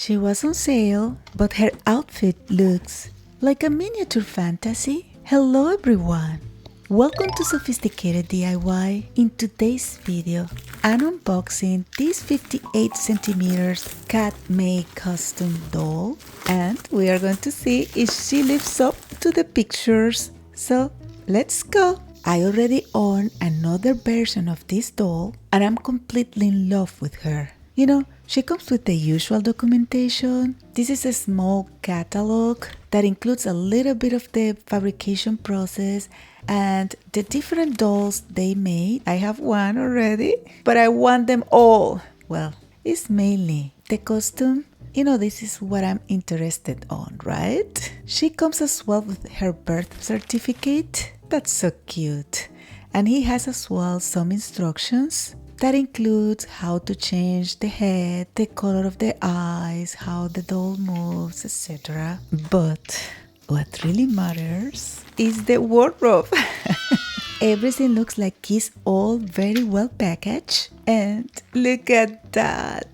She was on sale, but her outfit looks like a miniature fantasy. Hello everyone! Welcome to Sophisticated DIY. In today's video, I'm unboxing this 58 centimeters cat-made custom doll, and we are going to see if she lives up to the pictures. So let's go! I already own another version of this doll, and I'm completely in love with her. You know, she comes with the usual documentation. This is a small catalog that includes a little bit of the fabrication process and the different dolls they made. I have one already, but I want them all. Well, it's mainly the costume. You know, this is what I'm interested on, right? She comes as well with her birth certificate. That's so cute. And he has as well some instructions. That includes how to change the head, the color of the eyes, how the doll moves, etc. But what really matters is the wardrobe. Everything looks like it's all very well packaged. And look at that.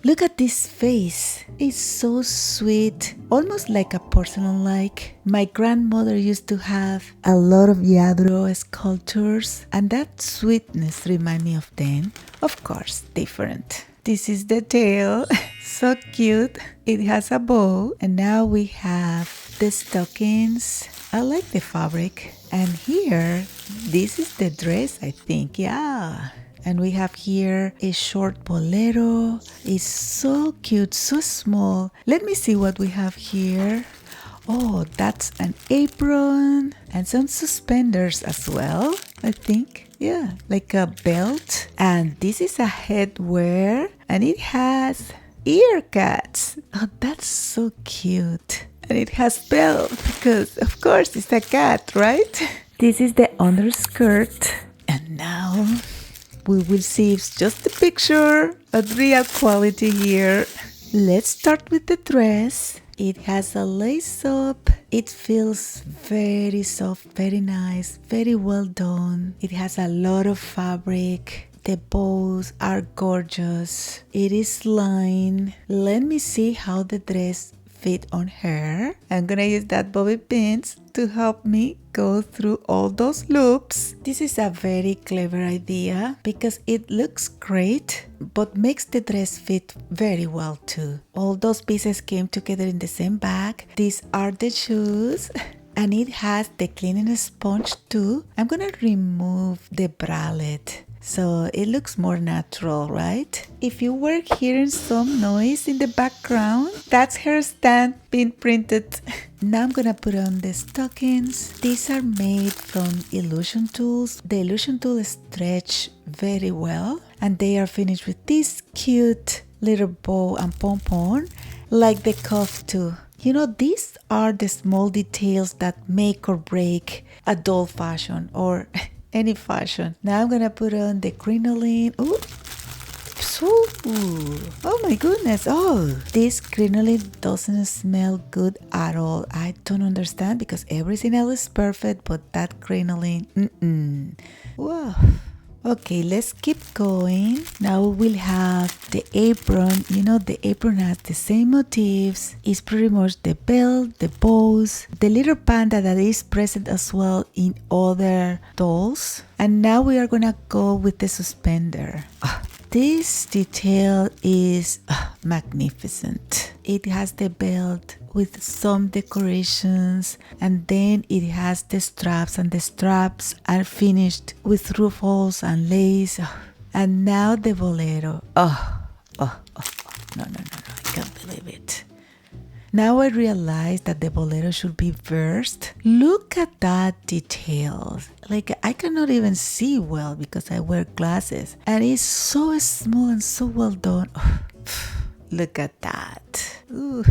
Look at this face. It's so sweet, almost like a porcelain-like. My grandmother used to have a lot of lladro sculptures, and that sweetness reminds me of them. Of course, different. This is the tail. So cute. It has a bow, and now we have the stockings. I like the fabric. And here, this is the dress, I think. Yeah. And we have here a short bolero. It's so cute, so small. Let me see what we have here. Oh, that's an apron and some suspenders as well, I think. Yeah, like a belt. And this is a headwear, and it has ear cats. Oh, that's so cute. And it has bells because, of course, it's a cat, right? This is the underskirt. And now we will see if it's just a picture, but real quality here. Let's start with the dress. It has a lace up. It feels very soft, very nice, very well done. It has a lot of fabric. The bows are gorgeous. It is lined. Let me see how the dress fit on her. I'm gonna use that bobby pins to help me go through all those loops. This is a very clever idea because it looks great but makes the dress fit very well too. All those pieces came together in the same bag. These are the shoes. And it has the cleaning sponge too. I'm gonna remove the bralette so it looks more natural, right? If you were hearing some noise in the background, that's her stand being printed. Now I'm gonna put on the stockings. These are made from illusion tools. The illusion tools stretch very well, and they are finished with this cute little bow and pom-pom, like the cuff too. You know, these are the small details that make or break a doll fashion or any fashion. Now I'm gonna put on the crinoline. Ooh. Oh my goodness. Oh, this crinoline doesn't smell good at all. I don't understand because everything else is perfect, but that crinoline, wow. Okay, let's keep going. Now we'll have the apron. You know, the apron has the same motifs. It's pretty much the belt, the bows, the little panda that is present as well in other dolls. And now we are gonna go with the suspender. This detail is magnificent. It has the belt with some decorations, and then it has the straps, and the straps are finished with ruffles and lace. And now the bolero. No, I can't believe it. Now I realize that the bolero should be versed. Look at that detail. Like, I cannot even see well because I wear glasses. And it's so small and so well done. Look at that. Ooh.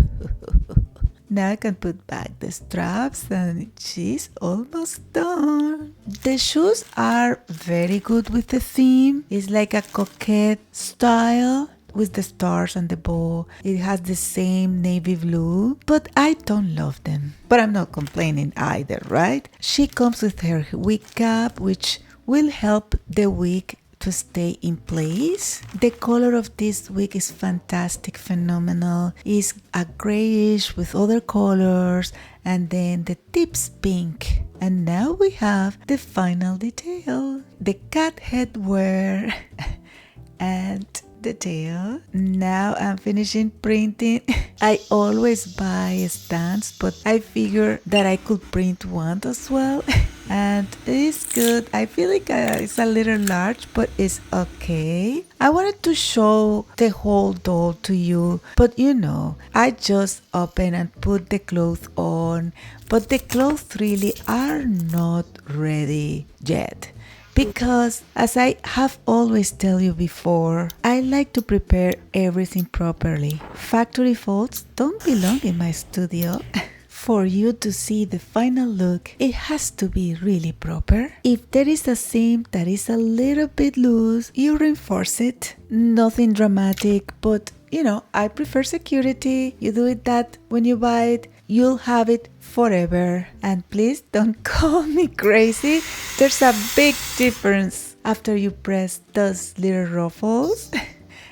Now I can put back the straps and she's almost done. The shoes are very good with the theme. It's like a coquette style with the stars and the bow. It has the same navy blue, but I don't love them. But I'm not complaining either, right? She comes with her wig cap, which will help the wig to stay in place. The color of this wig is fantastic, phenomenal. It's a grayish with other colors, and then the tips pink. And now we have the final detail, the cat head wear and the tail. Now I'm finishing printing. I always buy stands, but I figure that I could print one as well. And it's good. I feel like it's a little large, but it's okay. I wanted to show the whole doll to you, but you know, I just open and put the clothes on, but the clothes really are not ready yet. Because, as I have always tell you before, I like to prepare everything properly. Factory folds don't belong in my studio. For you to see the final look, it has to be really proper. If there is a seam that is a little bit loose, you reinforce it. Nothing dramatic, but you know, I prefer security. You do it that when you buy it, you'll have it forever. And please don't call me crazy. There's a big difference after you press those little ruffles.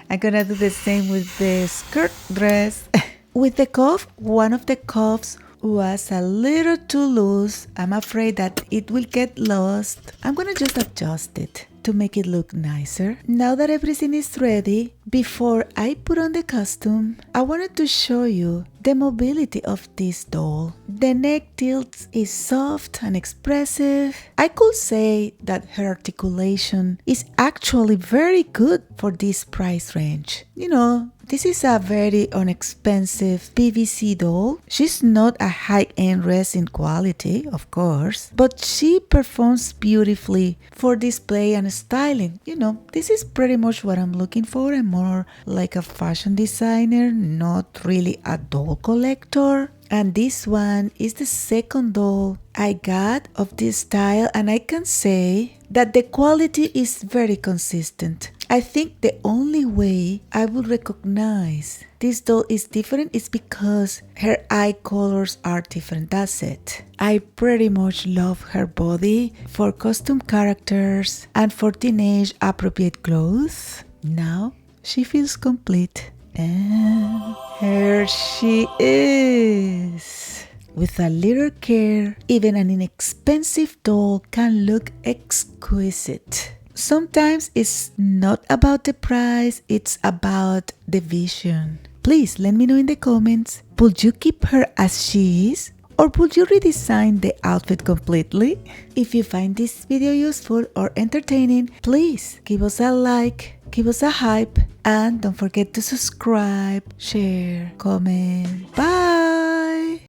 I'm gonna do the same with the skirt dress. With the cuff, one of the cuffs was a little too loose. I'm afraid that it will get lost. I'm gonna just adjust it to make it look nicer. Now that everything is ready, before I put on the costume, I wanted to show you the mobility of this doll. The neck tilt is soft and expressive. I could say that her articulation is actually very good for this price range. You know, this is a very inexpensive PVC doll. She's not a high-end resin quality, of course, but she performs beautifully for display and styling. You know, this is pretty much what I'm looking for. I'm more like a fashion designer, not really a doll collector. And this one is the second doll I got of this style, and I can say that the quality is very consistent. I think the only way I would recognize this doll is different is because her eye colors are different. That's it. I pretty much love her body for costume characters and for teenage appropriate clothes. Now she feels complete. And here she is. With a little care, even an inexpensive doll can look exquisite. Sometimes it's not about the price, it's about the vision. Please let me know in the comments, would you keep her as she is? Or would you redesign the outfit completely? If you find this video useful or entertaining, please give us a like, give us a hype, and don't forget to subscribe, share, comment. Bye!